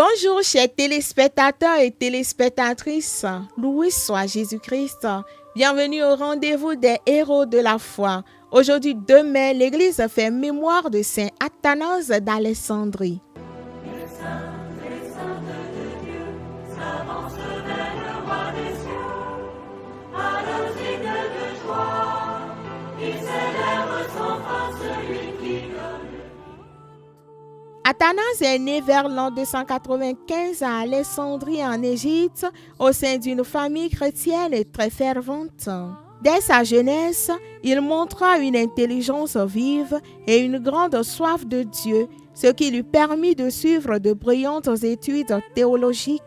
Bonjour chers téléspectateurs et téléspectatrices, loué soit Jésus-Christ. Bienvenue au rendez-vous des héros de la foi. Aujourd'hui 2 mai, l'Église fait mémoire de Saint Athanase d'Alexandrie. Athanase est né vers l'an 295 à Alexandrie en Égypte au sein d'une famille chrétienne et très fervente. Dès sa jeunesse, il montra une intelligence vive et une grande soif de Dieu, ce qui lui permit de suivre de brillantes études théologiques.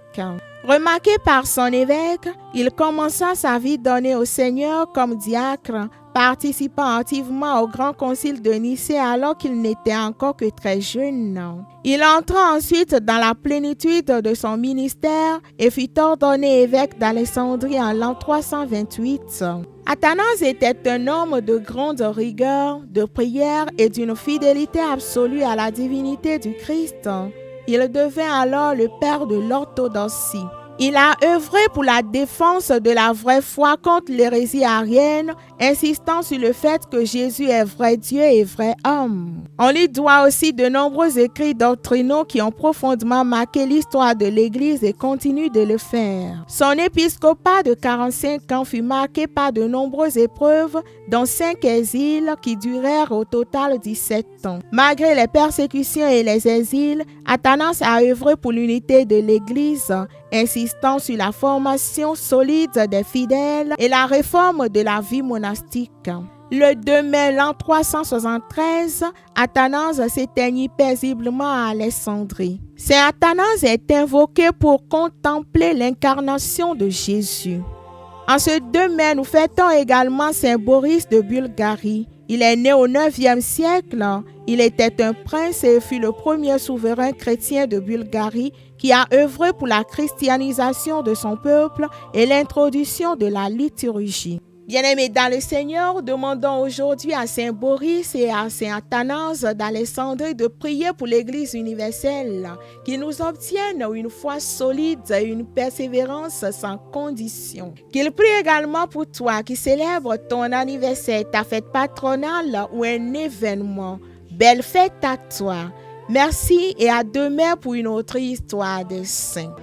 Remarqué par son évêque, il commença sa vie donnée au Seigneur comme diacre, participant activement au grand concile de Nicée alors qu'il n'était encore que très jeune. Il entra ensuite dans la plénitude de son ministère et fut ordonné évêque d'Alexandrie en l'an 328. Athanase était un homme de grande rigueur, de prière et d'une fidélité absolue à la divinité du Christ. Il devint alors le père de l'orthodoxie. Il a œuvré pour la défense de la vraie foi contre l'hérésie arienne, insistant sur le fait que Jésus est vrai Dieu et vrai homme. On lui doit aussi de nombreux écrits doctrinaux qui ont profondément marqué l'histoire de l'Église et continuent de le faire. Son épiscopat de 45 ans fut marqué par de nombreuses épreuves, dont 5 exils qui durèrent au total 17 ans. Malgré les persécutions et les exils, Athanase a œuvré pour l'unité de l'Église, insistant sur la formation solide des fidèles et la réforme de la vie monastique. Le 2 mai l'an 373, Athanase s'éteignit paisiblement à Alexandrie. Saint Athanase est invoqué pour contempler l'incarnation de Jésus. En ce 2 mai, nous fêtons également Saint Boris de Bulgarie. Il est né au 9e siècle. Il était un prince et fut le premier souverain chrétien de Bulgarie qui a œuvré pour la christianisation de son peuple et l'introduction de la liturgie. Bien-aimés dans le Seigneur, demandons aujourd'hui à Saint Boris et à Saint Athanase d'Alexandrie de prier pour l'Église universelle, qu'il nous obtienne une foi solide et une persévérance sans condition. Qu'il prie également pour toi qui célèbre ton anniversaire, ta fête patronale ou un événement. Belle fête à toi. Merci et à demain pour une autre histoire de saints.